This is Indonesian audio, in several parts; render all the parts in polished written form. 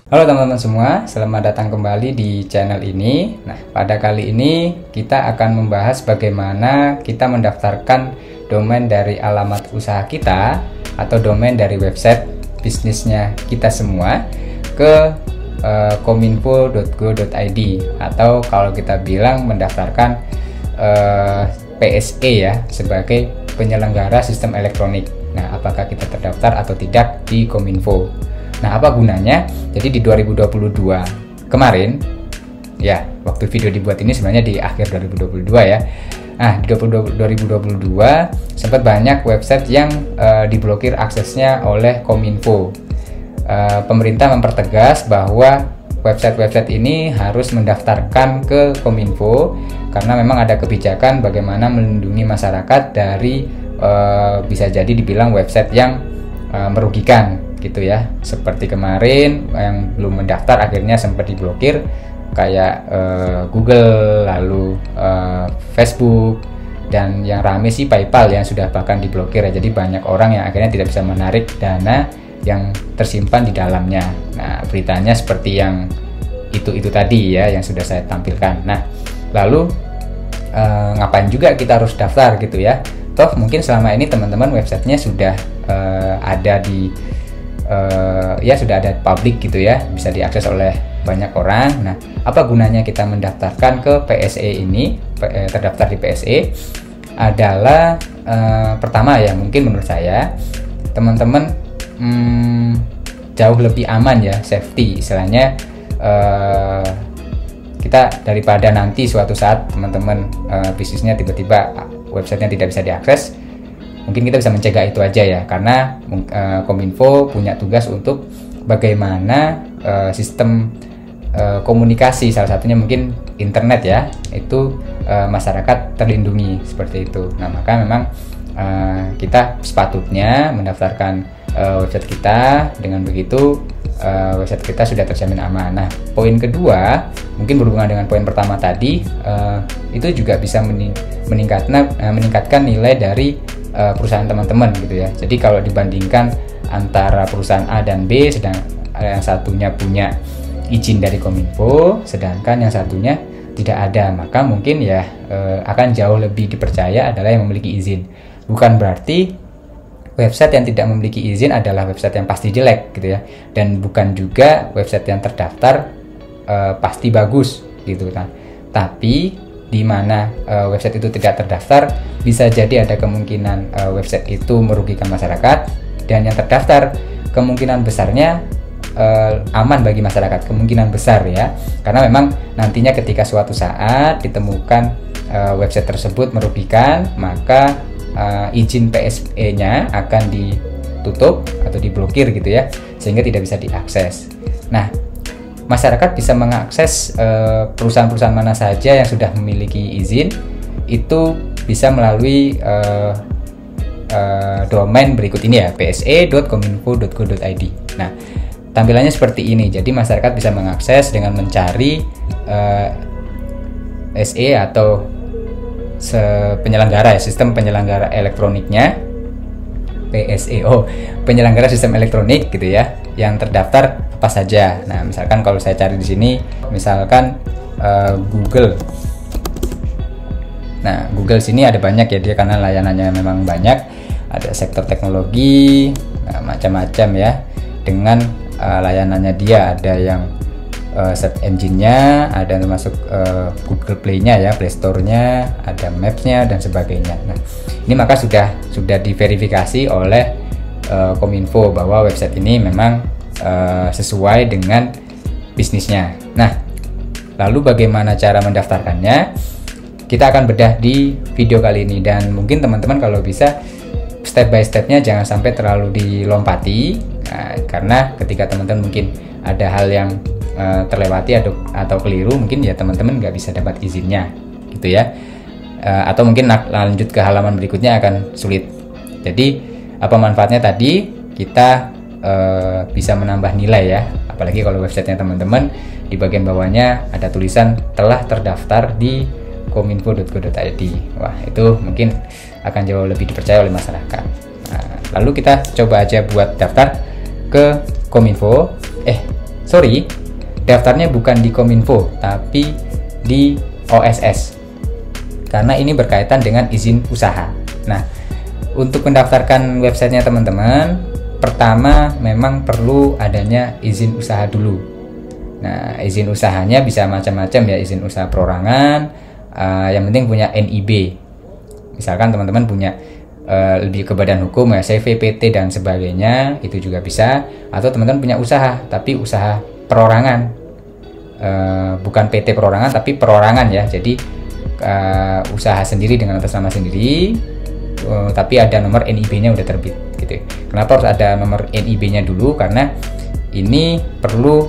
Halo teman-teman semua, selamat datang kembali di channel ini. Nah, pada kali ini kita akan membahas bagaimana kita mendaftarkan domain dari alamat usaha kita atau domain dari website bisnisnya kita semua ke kominfo.go.id, atau kalau kita bilang mendaftarkan PSE ya, sebagai penyelenggara sistem elektronik. Nah, apakah kita terdaftar atau tidak di Kominfo? Nah, apa gunanya? Jadi di 2022 kemarin, ya, waktu video dibuat ini sebenarnya di akhir 2022 ya. Nah, di 2022 sempat banyak website yang diblokir aksesnya oleh Kominfo. Pemerintah mempertegas bahwa website-website ini harus mendaftarkan ke Kominfo karena memang ada kebijakan bagaimana melindungi masyarakat dari bisa jadi dibilang website yang merugikan gitu ya, seperti kemarin yang belum mendaftar akhirnya sempat diblokir kayak Google, lalu Facebook, dan yang rame sih PayPal yang sudah bahkan diblokir ya. Jadi banyak orang yang akhirnya tidak bisa menarik dana yang tersimpan di dalamnya. Nah, beritanya seperti yang itu tadi ya yang sudah saya tampilkan. Nah, lalu ngapain juga kita harus daftar gitu ya? Toh mungkin selama ini teman-teman websitenya sudah ada di sudah ada publik gitu ya, bisa diakses oleh banyak orang. Nah, apa gunanya kita mendaftarkan ke PSE ini, terdaftar di PSE adalah pertama ya, mungkin menurut saya teman-teman jauh lebih aman ya, safety istilahnya. Kita daripada nanti suatu saat teman-teman bisnisnya tiba-tiba websitenya tidak bisa diakses, mungkin kita bisa mencegah itu aja ya, karena Kominfo punya tugas untuk bagaimana sistem komunikasi, salah satunya mungkin internet ya, itu masyarakat terlindungi seperti itu. Nah, maka memang kita sepatutnya mendaftarkan website kita, dengan begitu website kita sudah terjamin aman. Nah, poin kedua mungkin berhubungan dengan poin pertama tadi, itu juga bisa meningkatkan nilai dari perusahaan teman-teman gitu ya. Jadi kalau dibandingkan antara perusahaan A dan B, sedang yang satunya punya izin dari Kominfo sedangkan yang satunya tidak ada, maka mungkin ya akan jauh lebih dipercaya adalah yang memiliki izin. Bukan berarti website yang tidak memiliki izin adalah website yang pasti jelek gitu ya, dan bukan juga website yang terdaftar pasti bagus gitu kan. Tapi di mana website itu tidak terdaftar, bisa jadi ada kemungkinan website itu merugikan masyarakat, dan yang terdaftar kemungkinan besarnya aman bagi masyarakat, kemungkinan besar ya, karena memang nantinya ketika suatu saat ditemukan website tersebut merugikan, maka izin PSE-nya akan ditutup atau diblokir gitu ya, sehingga tidak bisa diakses. Nah, masyarakat bisa mengakses perusahaan-perusahaan mana saja yang sudah memiliki izin, itu bisa melalui domain berikut ini ya, pse.kominfo.go.id. Nah, tampilannya seperti ini. Jadi masyarakat bisa mengakses dengan mencari SE atau penyelenggara ya, sistem penyelenggara elektroniknya, PSEO, penyelenggara sistem elektronik gitu ya, yang terdaftar apa saja. Nah, misalkan kalau saya cari di sini, misalkan Google. Nah, Google sini ada banyak ya, dia karena layanannya memang banyak, ada sektor teknologi, macam-macam ya, dengan layanannya dia, ada yang search engine-nya, ada termasuk Google Play-nya ya, Play Store-nya, ada Maps-nya dan sebagainya. Nah, ini maka sudah diverifikasi oleh Kominfo bahwa website ini memang sesuai dengan bisnisnya. Nah, lalu bagaimana cara mendaftarkannya? Kita akan bedah di video kali ini, dan mungkin teman-teman kalau bisa step by stepnya jangan sampai terlalu dilompati, karena ketika teman-teman mungkin ada hal yang terlewati atau keliru, mungkin ya teman-teman nggak bisa dapat izinnya gitu ya, atau mungkin lanjut ke halaman berikutnya akan sulit. Jadi apa manfaatnya tadi? Kita bisa menambah nilai ya, apalagi kalau websitenya teman-teman di bagian bawahnya ada tulisan telah terdaftar di kominfo.go.id. Wah, itu mungkin akan jauh lebih dipercaya oleh masyarakat. Nah, lalu kita coba aja buat daftar ke Kominfo. sorry, daftarnya bukan di Kominfo tapi di OSS, karena ini berkaitan dengan izin usaha. Nah, untuk mendaftarkan websitenya teman-teman, pertama memang perlu adanya izin usaha dulu. Nah, izin usahanya bisa macam-macam ya, izin usaha perorangan, yang penting punya NIB. Misalkan teman-teman punya lebih ke badan hukum ya, CV, PT dan sebagainya, itu juga bisa. Atau teman-teman punya usaha tapi usaha perorangan, bukan PT perorangan tapi perorangan ya, jadi usaha sendiri dengan atas nama sendiri, tapi ada nomor NIB-nya udah terbit gitu. Kenapa harus ada nomor NIB-nya dulu? Karena ini perlu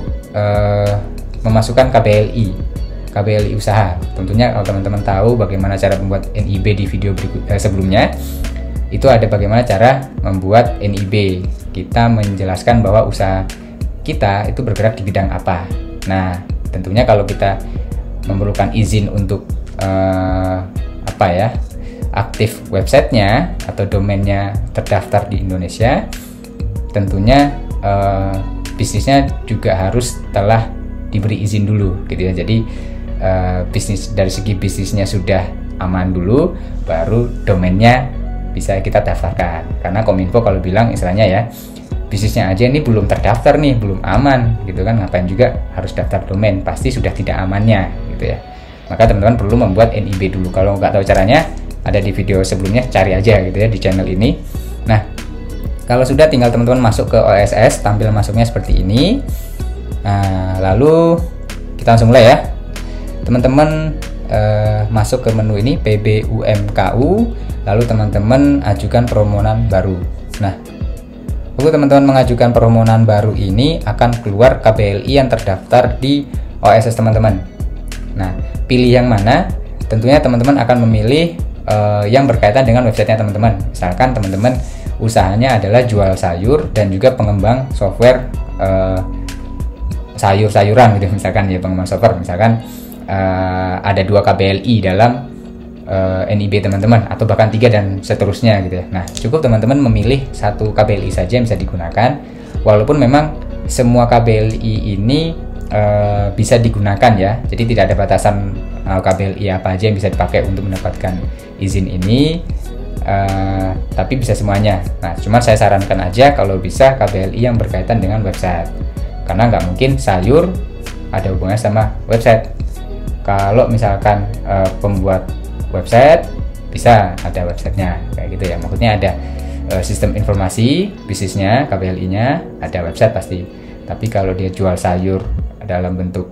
memasukkan KBLI usaha. Tentunya kalau teman-teman tahu bagaimana cara membuat NIB di video sebelumnya, itu ada bagaimana cara membuat NIB. Kita menjelaskan bahwa usaha kita itu bergerak di bidang apa. Nah, tentunya kalau kita memerlukan izin untuk aktif websitenya atau domainnya terdaftar di Indonesia, tentunya bisnisnya juga harus telah diberi izin dulu gitu ya. Jadi bisnis dari segi bisnisnya sudah aman dulu, baru domainnya bisa kita daftarkan. Karena Kominfo kalau bilang istilahnya ya, bisnisnya aja ini belum terdaftar nih, belum aman gitu kan, ngapain juga harus daftar domain, pasti sudah tidak amannya gitu ya. Maka teman-teman perlu membuat NIB dulu. Kalau nggak tahu caranya, ada di video sebelumnya, cari aja gitu ya di channel ini. Nah, kalau sudah, tinggal teman-teman masuk ke OSS, tampil masuknya seperti ini. Nah, lalu kita langsung mulai ya teman-teman. Masuk ke menu ini PBUMKU, lalu teman-teman ajukan permohonan baru. Nah, waktu teman-teman mengajukan permohonan baru ini akan keluar KBLI yang terdaftar di OSS teman-teman. Nah, pilih yang mana? Tentunya teman-teman akan memilih yang berkaitan dengan websitenya teman-teman. Misalkan teman-teman usahanya adalah jual sayur dan juga pengembang software sayur-sayuran gitu, misalkan ya, pengembang software, misalkan ada 2 KBLI dalam NIB teman-teman, atau bahkan 3 dan seterusnya gitu ya. Nah, cukup teman-teman memilih 1 KBLI saja yang bisa digunakan, walaupun memang semua KBLI ini bisa digunakan ya, jadi tidak ada batasan KBLI apa aja yang bisa dipakai untuk mendapatkan izin ini, tapi bisa semuanya. Nah, cuma saya sarankan aja kalau bisa KBLI yang berkaitan dengan website, karena nggak mungkin sayur ada hubungannya sama website. Kalau misalkan pembuat website, bisa ada websitenya kayak gitu ya, maksudnya ada sistem informasi bisnisnya, KBLI-nya, ada website pasti. Tapi kalau dia jual sayur dalam bentuk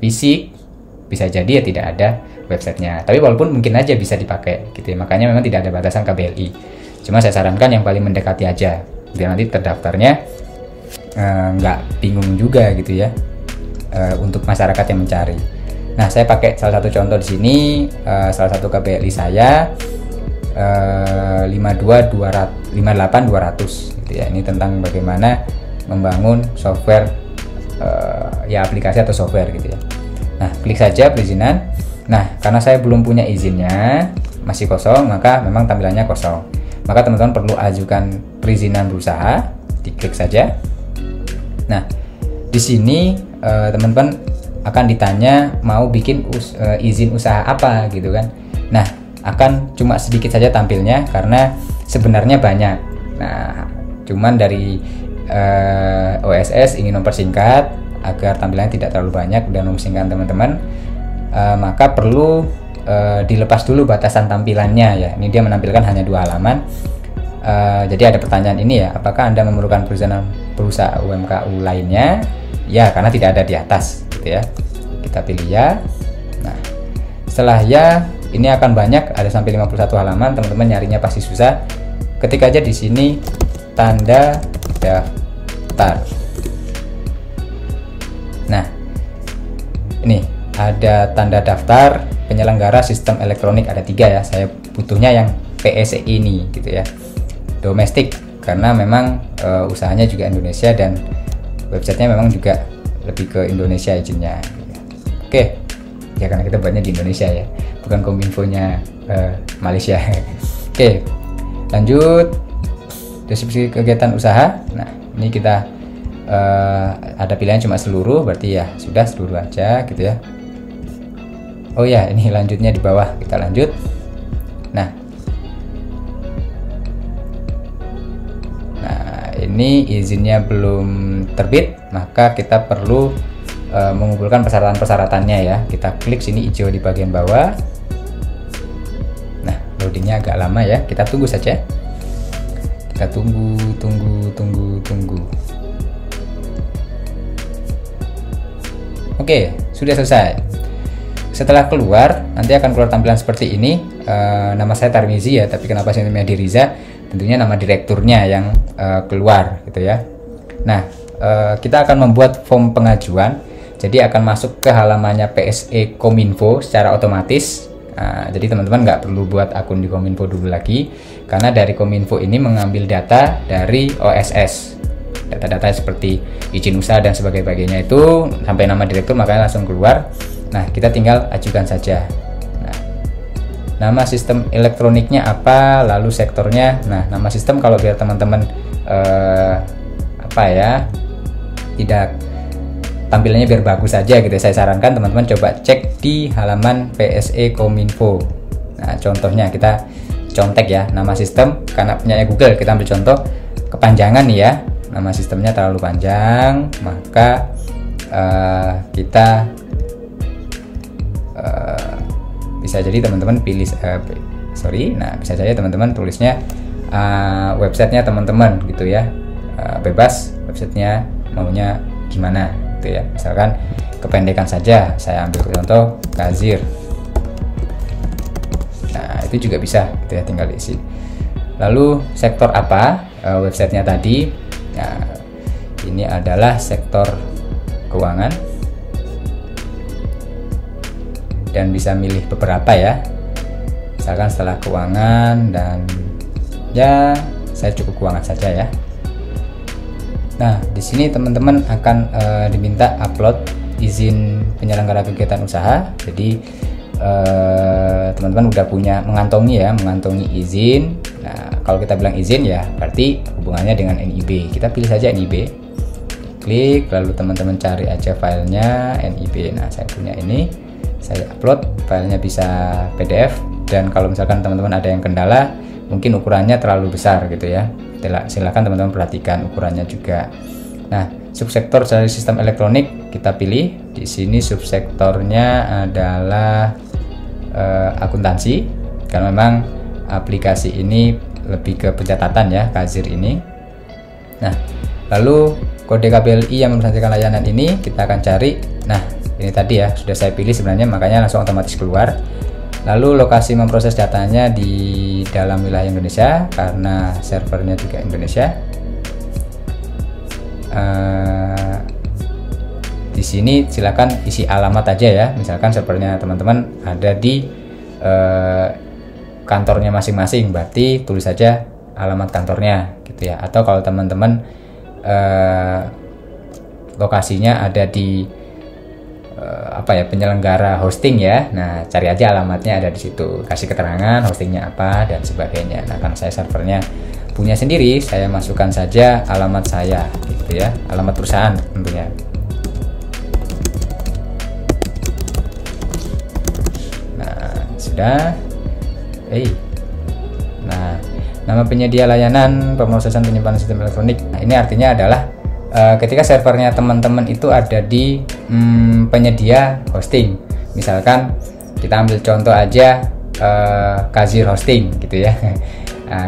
fisik, bisa jadi ya tidak ada websitenya. Tapi walaupun mungkin aja bisa dipakai gitu ya, makanya memang tidak ada batasan KBLI. Cuma saya sarankan yang paling mendekati aja, biar nanti terdaftarnya nggak bingung juga gitu ya, untuk masyarakat yang mencari. Nah, saya pakai salah satu contoh di sini, salah satu KBLI saya 58200 58200 gitu ya. Ini tentang bagaimana membangun software aplikasi atau software gitu ya. Nah, klik saja perizinan. Nah, karena saya belum punya izinnya, masih kosong, maka memang tampilannya kosong. Maka teman-teman perlu ajukan perizinan berusaha, diklik saja. Nah, di sini teman-teman akan ditanya mau bikin izin usaha apa gitu kan. Nah, akan cuma sedikit saja tampilnya karena sebenarnya banyak. Nah, cuman dari OSS ingin mempersingkat agar tampilannya tidak terlalu banyak dan memusingkan teman-teman, maka perlu dilepas dulu batasan tampilannya ya. Ini dia menampilkan hanya 2 halaman. Jadi ada pertanyaan ini ya, apakah Anda memerlukan perizinan berusaha UMKU lainnya? Ya, karena tidak ada di atas gitu ya. Kita pilih ya. Nah, setelah ya, ini akan banyak, ada sampai 51 halaman, teman-teman nyarinya pasti susah. Ketik aja di sini tanda daftar. Nah, ini ada tanda daftar penyelenggara sistem elektronik, ada 3 ya. Saya butuhnya yang PSI ini gitu ya, domestik, karena memang usahanya juga Indonesia dan websitenya memang juga lebih ke Indonesia izinnya. Oke, ya karena kita buatnya di Indonesia ya, bukan Kominfo-nya Malaysia. Oke, lanjut deskripsi kegiatan usaha. Nah, ini kita ada pilihan cuma seluruh, berarti ya sudah seluruh aja gitu ya. Oh ya, ini lanjutnya di bawah, kita lanjut. Nah, ini izinnya belum terbit, maka kita perlu mengumpulkan persyaratan-persyaratannya ya. Kita klik sini hijau di bagian bawah. Nah, loadingnya agak lama ya, kita tunggu saja. Kita tunggu. Oke, sudah selesai. Setelah keluar, nanti akan keluar tampilan seperti ini. Nama saya Tarmizi ya, tapi kenapa saya namanya Diriza? Tentunya nama direkturnya yang keluar gitu ya. Nah, kita akan membuat form pengajuan. Jadi akan masuk ke halamannya PSE Kominfo secara otomatis. Jadi teman-teman nggak perlu buat akun di Kominfo dulu lagi, karena dari Kominfo ini mengambil data dari OSS. Data-data seperti izin usaha dan sebagainya itu sampai nama direktur, makanya langsung keluar. Nah, kita tinggal ajukan saja. Nah, nama sistem elektroniknya apa, lalu sektornya. Nah, nama sistem kalau biar teman-teman tidak tampilannya biar bagus saja gitu, saya sarankan teman-teman coba cek di halaman PSE Kominfo. Nah, contohnya kita contek ya, nama sistem karena punyanya Google, kita ambil contoh kepanjangan nih ya. Nama sistemnya terlalu panjang, maka kita bisa jadi teman-teman pilih bisa jadi teman-teman tulisnya websitenya teman-teman gitu ya, bebas websitenya maunya gimana gitu ya. Misalkan kependekan saja, saya ambil contoh Kazir. Nah, itu juga bisa gitu ya, tinggal diisi. Lalu sektor apa websitenya tadi? Nah, ini adalah sektor keuangan, dan bisa milih beberapa ya. Misalkan setelah keuangan, dan ya saya cukup keuangan saja ya. Nah, di sini teman-teman akan diminta upload izin penyelenggara kegiatan usaha. Jadi teman-teman udah mengantongi izin. Nah, kalau kita bilang izin ya berarti hubungannya dengan NIB. Kita pilih saja NIB, klik, lalu teman-teman cari aja filenya NIB. Nah, saya punya ini, saya upload filenya, bisa PDF. Dan kalau misalkan teman-teman ada yang kendala, mungkin ukurannya terlalu besar gitu ya, silakan teman-teman perhatikan ukurannya juga. Nah, subsektor dari sistem elektronik kita pilih. Di sini subsektornya adalah akuntansi, karena memang aplikasi ini lebih ke pencatatan ya, Kazir ini. Nah, lalu kode KBLI yang memperhatikan layanan ini kita akan cari. Nah, ini tadi ya sudah saya pilih sebenarnya, makanya langsung otomatis keluar. Lalu lokasi memproses datanya di dalam wilayah Indonesia karena servernya juga Indonesia. Di sini silakan isi alamat aja ya. Misalkan servernya teman-teman ada di kantornya masing-masing, berarti tulis saja alamat kantornya gitu ya. Atau kalau teman-teman lokasinya ada di penyelenggara hosting ya, nah cari aja alamatnya ada di situ, kasih keterangan hostingnya apa dan sebagainya. Nah, karena saya servernya punya sendiri, saya masukkan saja alamat saya gitu ya, alamat perusahaan tentunya. Nah, sudah. Nah, nama penyedia layanan pemrosesan penyimpanan sistem elektronik. Nah, ini artinya adalah ketika servernya teman-teman itu ada di penyedia hosting. Misalkan kita ambil contoh aja Kazir Hosting gitu ya.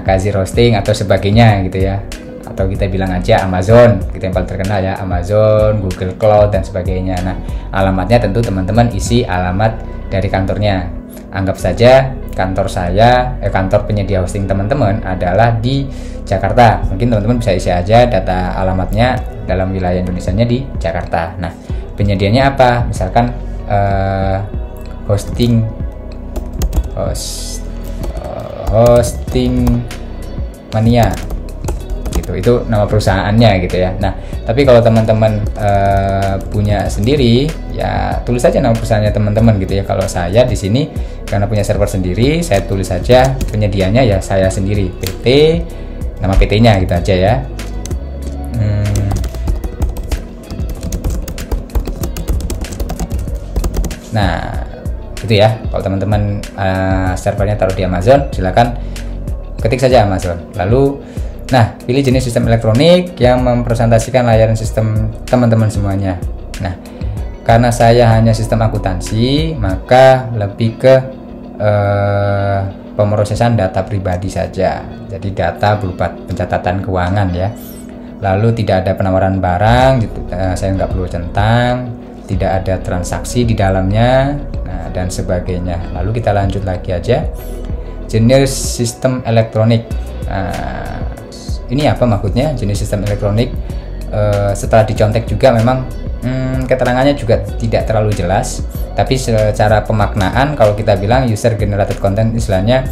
Kazir Hosting atau sebagainya gitu ya. Atau kita bilang aja Amazon, gitu yang paling terkenal ya, Amazon, Google Cloud dan sebagainya. Nah, alamatnya tentu teman-teman isi alamat dari kantornya. Anggap saja kantor saya, kantor penyedia hosting teman-teman adalah di Jakarta. Mungkin teman-teman bisa isi aja data alamatnya dalam wilayah Indonesianya di Jakarta. Nah, penyedianya apa? Misalkan hosting mania gitu, itu nama perusahaannya gitu ya. Nah, tapi kalau teman-teman punya sendiri ya tulis saja nama perusahaannya teman-teman gitu ya. Kalau saya di sini karena punya server sendiri, saya tulis saja penyedianya ya saya sendiri, PT, nama PT-nya gitu aja ya. Nah, gitu ya. Kalau teman-teman servernya taruh di Amazon, silakan ketik saja Amazon. Lalu, nah, pilih jenis sistem elektronik yang mempresentasikan layanan sistem teman-teman semuanya. Nah, karena saya hanya sistem akuntansi, maka lebih ke pemrosesan data pribadi saja. Jadi data berupa pencatatan keuangan ya. Lalu tidak ada penawaran barang, saya nggak perlu centang, tidak ada transaksi di dalamnya, nah, dan sebagainya. Lalu kita lanjut lagi aja. Jenis sistem elektronik. Nah, ini apa maksudnya jenis sistem elektronik? Setelah dicontek juga memang keterangannya juga tidak terlalu jelas, tapi secara pemaknaan kalau kita bilang user generated content, istilahnya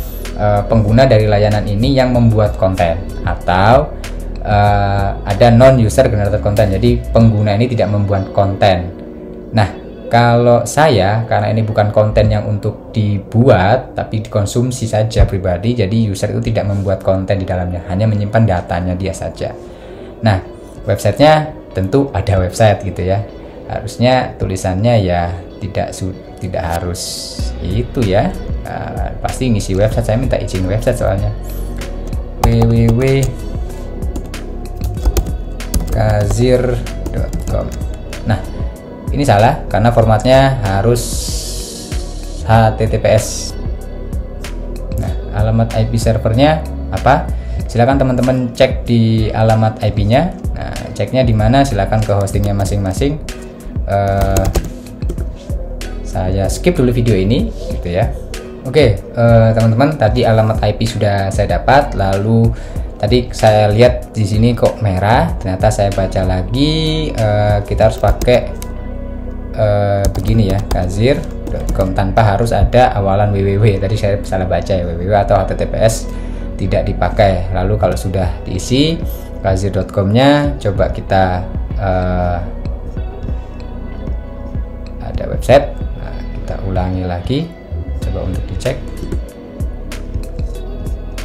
pengguna dari layanan ini yang membuat konten, atau ada non user generated content, jadi pengguna ini tidak membuat konten. Nah, kalau saya, karena ini bukan konten yang untuk dibuat tapi dikonsumsi saja pribadi, jadi user itu tidak membuat konten di dalamnya, hanya menyimpan datanya dia saja. Nah, websitenya tentu ada website gitu ya, harusnya tulisannya ya tidak harus itu ya. Pasti ngisi website, saya minta izin website soalnya www.kazir.com. Nah, ini salah karena formatnya harus HTTPS. Nah, alamat IP servernya apa? Silakan teman-teman cek di alamat IP-nya. Nah, ceknya di mana? Silakan ke hostingnya masing-masing. Saya skip dulu video ini, gitu ya. Oke, teman-teman, tadi alamat IP sudah saya dapat. Lalu tadi saya lihat di sini kok merah. Ternyata saya baca lagi. Kita harus pakai begini ya, kazir.com, tanpa harus ada awalan www. Tadi saya salah baca ya, www atau https tidak dipakai. Lalu kalau sudah diisi kazir.com-nya, coba kita ada website. Nah, kita ulangi lagi, coba untuk dicek.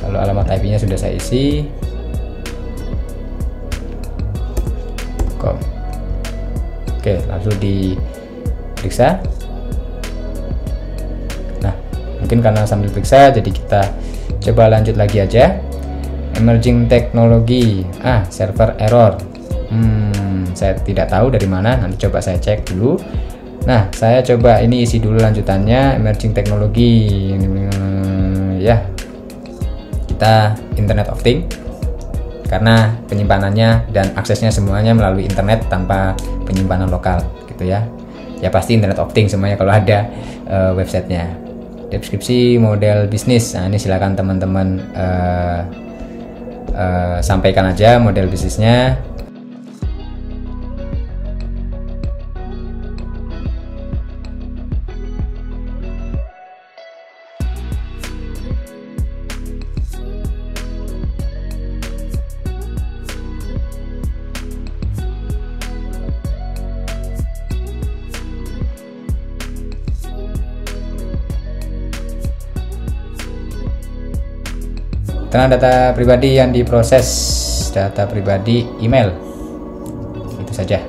Lalu alamat IP-nya sudah saya isi. Oke, lalu diperiksa. Nah, mungkin karena sambil periksa, jadi kita coba lanjut lagi aja. Emerging teknologi, server error. Saya tidak tahu dari mana, nanti coba saya cek dulu. Nah, saya coba ini isi dulu lanjutannya, emerging teknologi ya. Kita Internet of Things, karena penyimpanannya dan aksesnya semuanya melalui internet tanpa penyimpanan lokal gitu ya. Ya pasti Internet of Things semuanya kalau ada websitenya. Deskripsi model bisnis, nah ini silakan teman-teman sampaikan aja model bisnisnya. Tentang data pribadi yang diproses, data pribadi email, itu saja.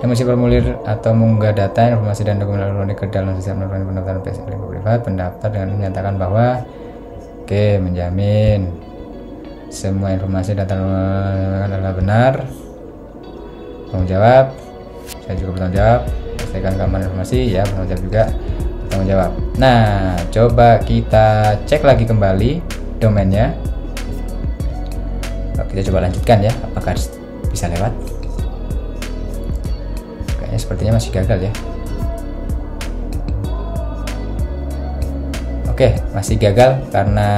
Mengisi formulir atau mengunggah data, informasi dan dokumen elektronik ke dalam sistem pendaftaran PSL privat. Pendaftar dengan menyatakan bahwa menjamin semua informasi data adalah benar. Tanggung jawab, saya juga bertanggung jawab. Pastikan keamanan informasi, ya bertanggung jawab juga, bertanggung jawab. Nah, coba kita cek lagi kembali domainnya. Kita coba lanjutkan ya, apakah bisa lewat. Kayaknya sepertinya masih gagal ya. Oke, masih gagal karena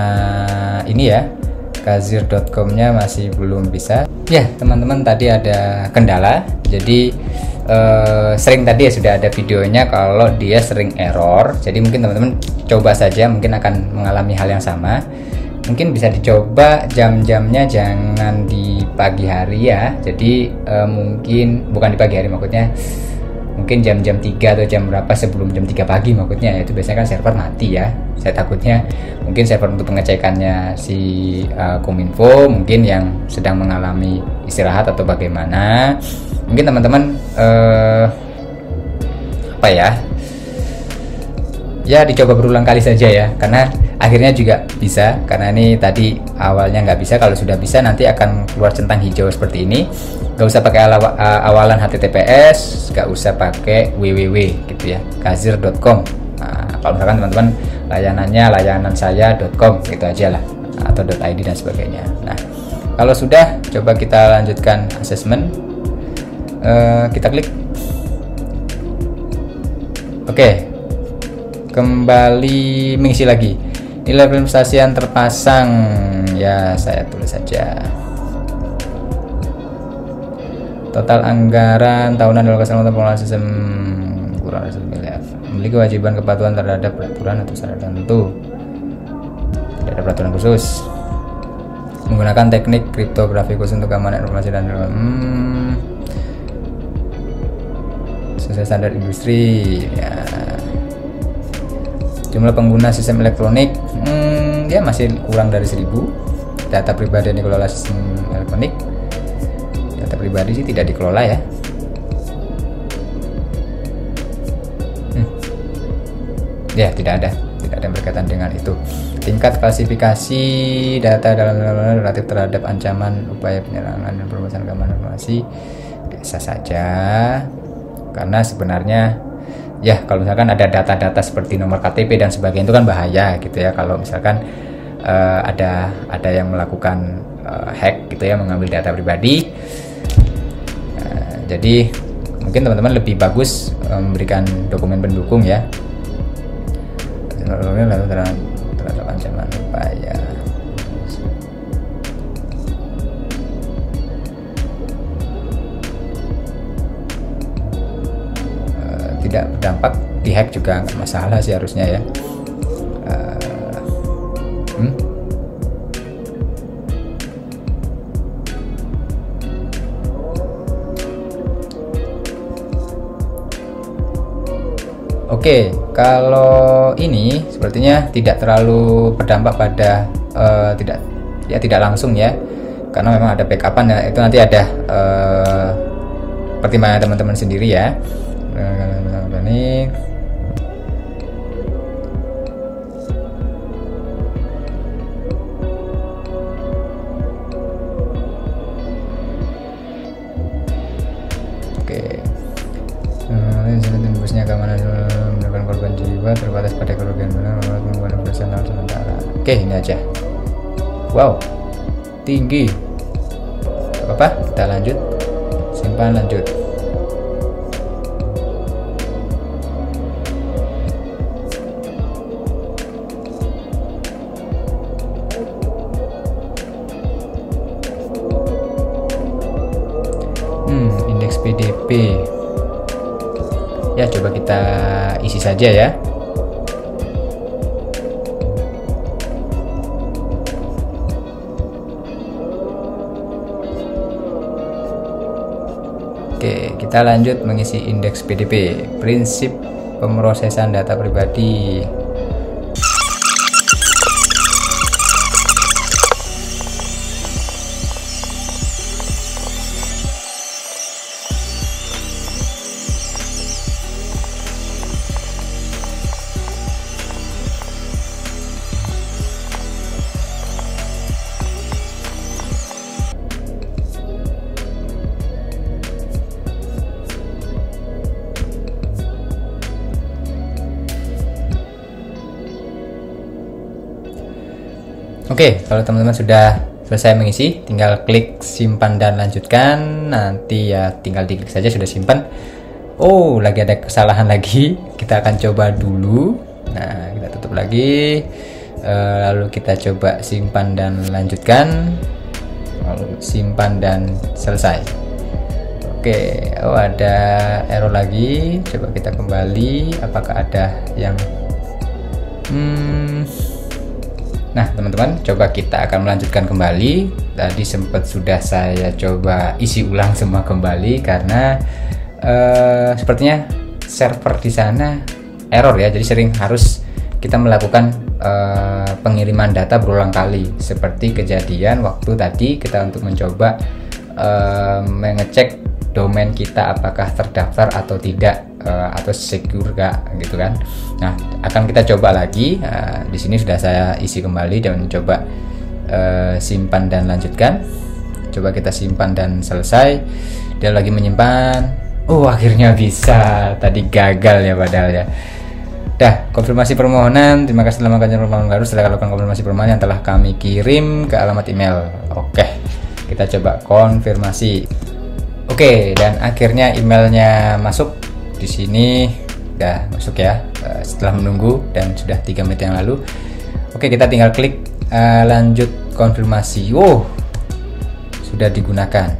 ini ya, kazir.com-nya masih belum bisa. Ya teman-teman, tadi ada kendala. Jadi sering tadi ya sudah ada videonya kalau dia sering error. Jadi mungkin teman-teman coba saja, mungkin akan mengalami hal yang sama. Mungkin bisa dicoba jam-jamnya jangan di pagi hari ya. Jadi mungkin bukan di pagi hari, maksudnya mungkin jam-jam 3 atau jam berapa sebelum jam 3 pagi maksudnya. Itu biasanya kan server mati ya. Saya takutnya mungkin server untuk pengecekannya si Kominfo mungkin yang sedang mengalami istirahat atau bagaimana. Mungkin teman-teman apa ya, ya dicoba berulang kali saja ya, karena akhirnya juga bisa. Karena ini tadi awalnya nggak bisa, kalau sudah bisa nanti akan keluar centang hijau seperti ini. Nggak usah pakai awalan HTTPS, nggak usah pakai www gitu ya, kazir.com. Nah, kalau misalkan teman-teman layanannya layanan-saya.com gitu aja lah, atau .id dan sebagainya. Nah, kalau sudah, coba kita lanjutkan assessment. Kita klik. Oke, kembali mengisi lagi. Nilai investasi yang terpasang, ya saya tulis saja. Total anggaran tahunan alokasi untuk pengelolaan sistem kurang dari 1 miliar. Memiliki kewajiban kepatuhan terhadap peraturan atau syarat tertentu. Tidak ada peraturan khusus. Menggunakan teknik kriptografi khusus untuk keamanan informasi dan sesuai standar industri ya. Jumlah pengguna sistem elektronik ya masih kurang dari 1000. Data pribadi yang dikelola sistem elektronik, data pribadi sih tidak dikelola ya. Ya tidak ada yang berkaitan dengan itu. Tingkat klasifikasi data dalam relatif terhadap ancaman upaya penyerangan dan perluasan keamanan informasi biasa saja. Karena sebenarnya ya kalau misalkan ada data-data seperti nomor KTP dan sebagainya itu kan bahaya gitu ya, kalau misalkan ada yang melakukan hack gitu ya, mengambil data pribadi. Jadi mungkin teman-teman lebih bagus memberikan dokumen pendukung ya, terhadap ancaman upaya. Tidak berdampak, dihack juga nggak masalah sih harusnya ya. Oke, kalau ini sepertinya tidak terlalu berdampak pada tidak langsung ya, karena memang ada backupan ya, itu nanti ada pertimbangan teman-teman sendiri ya. Ini oke, tembusnya keamanan mendapatkan korban jiwa terbatas pada kerugian benar membuat operasional sementara. Oke, ini aja. Wow, tinggi. Gak apa-apa, kita lanjut, simpan, lanjut. Indeks PDP ya, coba kita isi saja ya. Oke, kita lanjut mengisi indeks PDP, prinsip pemrosesan data pribadi. Oke, kalau teman-teman sudah selesai mengisi, tinggal klik simpan dan lanjutkan. Nanti ya tinggal diklik saja, sudah simpan. Oh, lagi ada kesalahan lagi. Kita akan coba dulu. Nah, kita tutup lagi. Lalu kita coba simpan dan lanjutkan. Lalu simpan dan selesai. Oke, oh ada error lagi. Coba kita kembali. Apakah ada yang Nah teman-teman, coba kita akan melanjutkan kembali. Tadi sempat sudah saya coba isi ulang semua kembali karena sepertinya server di sana error ya, jadi sering harus kita melakukan pengiriman data berulang kali, seperti kejadian waktu tadi kita untuk mencoba mengecek domain kita apakah terdaftar atau tidak, atau secure gak gitu kan. Nah, akan kita coba lagi. Di sini sudah saya isi kembali dan coba simpan dan lanjutkan. Coba kita simpan dan selesai. Dia lagi menyimpan. Oh, akhirnya bisa. Tadi gagal ya padahal ya. Dah, konfirmasi permohonan. Terima kasih telah melakukan permohonan baru. Setelah lakukan konfirmasi permohonan yang telah kami kirim ke alamat email. Oke, kita coba konfirmasi. Oke, dan akhirnya emailnya masuk. Di sini udah masuk ya. Setelah menunggu dan sudah 3 menit yang lalu. Oke, kita tinggal klik lanjut konfirmasi. Wow, sudah digunakan.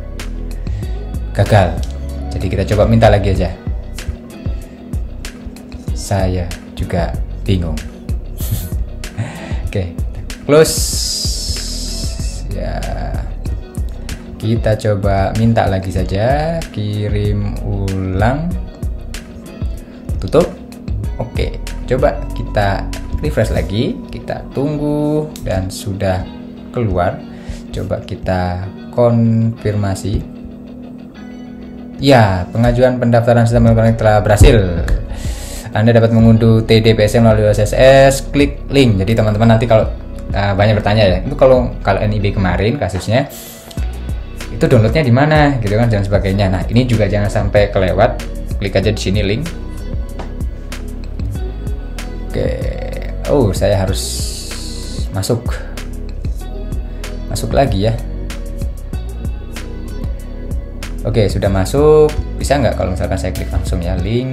Gagal. Jadi kita coba minta lagi aja. Saya juga bingung. Oke, close ya. Kita coba minta lagi saja, kirim ulang, tutup. Oke, coba kita refresh lagi, kita tunggu dan sudah keluar. Coba kita konfirmasi. Ya, pengajuan pendaftaran sistem elektronik telah berhasil. Anda dapat mengunduh TDPSM melalui SSS, klik link. Jadi teman-teman nanti kalau banyak bertanya ya, itu kalau NIB kemarin kasusnya itu downloadnya di mana gitu kan dan sebagainya. Nah, ini juga jangan sampai kelewat. Klik aja di sini link. Oke. Oh, saya harus masuk lagi ya. Oke, sudah masuk. Bisa nggak kalau misalkan saya klik langsung ya link?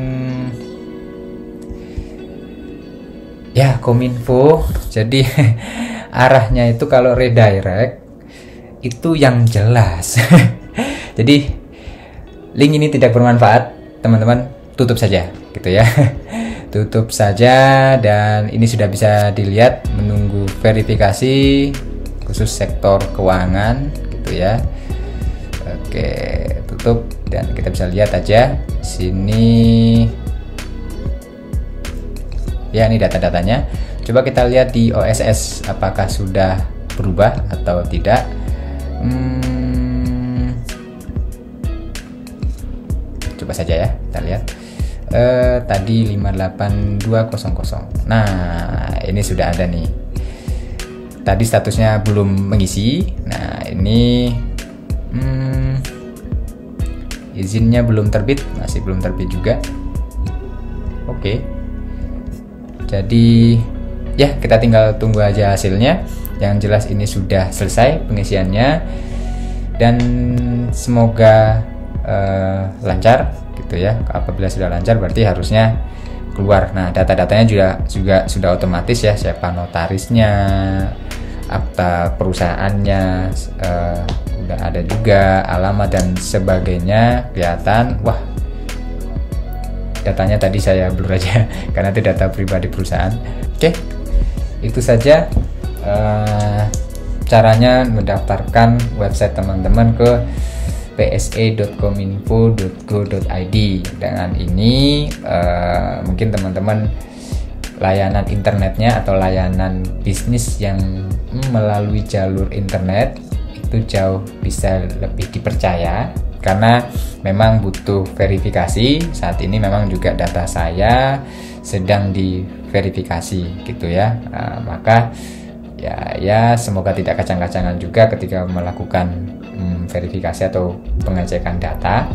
Ya, Kominfo. Jadi arahnya itu kalau redirect itu yang jelas. Jadi link ini tidak bermanfaat, teman-teman. Tutup saja, gitu ya. Tutup saja, dan ini sudah bisa dilihat menunggu verifikasi khusus sektor keuangan, gitu ya. Oke, tutup dan kita bisa lihat aja sini. Ya, ini data-datanya. Coba kita lihat di OSS apakah sudah berubah atau tidak. Coba saja ya, kita lihat. Tadi 58200. Nah, ini sudah ada nih. Tadi statusnya belum mengisi. Nah, ini izinnya belum terbit, masih belum terbit juga. Oke. Jadi ya, kita tinggal tunggu aja hasilnya. Yang jelas ini sudah selesai pengisiannya dan semoga lancar gitu ya. Apabila sudah lancar berarti harusnya keluar. Nah, data-datanya juga sudah otomatis ya, siapa notarisnya, akta perusahaannya, udah ada juga alamat dan sebagainya kelihatan. Wah, datanya tadi saya blur aja karena itu data pribadi perusahaan. Oke, itu saja caranya mendaftarkan website teman-teman ke pse.kominfo.go.id. Dengan ini mungkin teman-teman layanan internetnya atau layanan bisnis yang melalui jalur internet itu jauh bisa lebih dipercaya, karena memang butuh verifikasi. Saat ini memang juga data saya sedang diverifikasi gitu ya. Maka ya semoga tidak kacang-kacangan juga ketika melakukan verifikasi atau pengecekan data.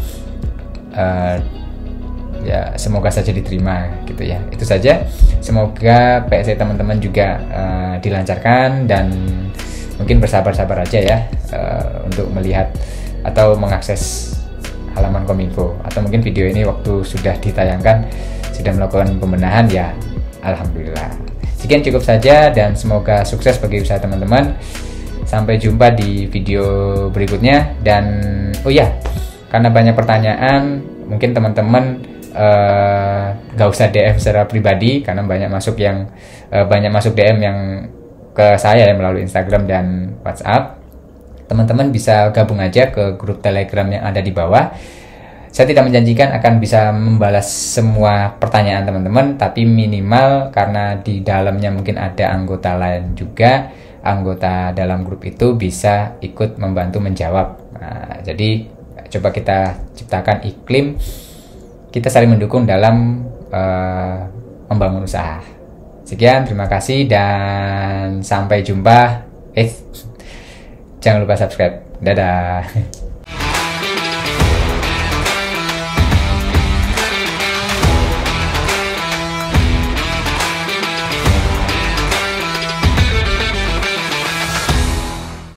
Ya semoga saja diterima gitu ya. Itu saja. Semoga PSE teman-teman juga dilancarkan dan mungkin bersabar-sabar aja ya untuk melihat atau mengakses halaman Kominfo, atau mungkin video ini waktu sudah ditayangkan sudah melakukan pembenahan ya, alhamdulillah. Sekian cukup saja dan semoga sukses bagi usaha teman-teman. Sampai jumpa di video berikutnya. Dan oh ya, karena banyak pertanyaan, mungkin teman-teman gak usah DM secara pribadi, karena banyak masuk DM yang ke saya ya melalui Instagram dan WhatsApp. Teman-teman bisa gabung aja ke grup Telegram yang ada di bawah. Saya tidak menjanjikan akan bisa membalas semua pertanyaan teman-teman, tapi minimal karena di dalamnya mungkin ada anggota lain juga, anggota dalam grup itu bisa ikut membantu menjawab. Nah, jadi coba kita ciptakan iklim kita saling mendukung dalam membangun usaha. Sekian, terima kasih dan sampai jumpa. Jangan lupa subscribe. Dadah.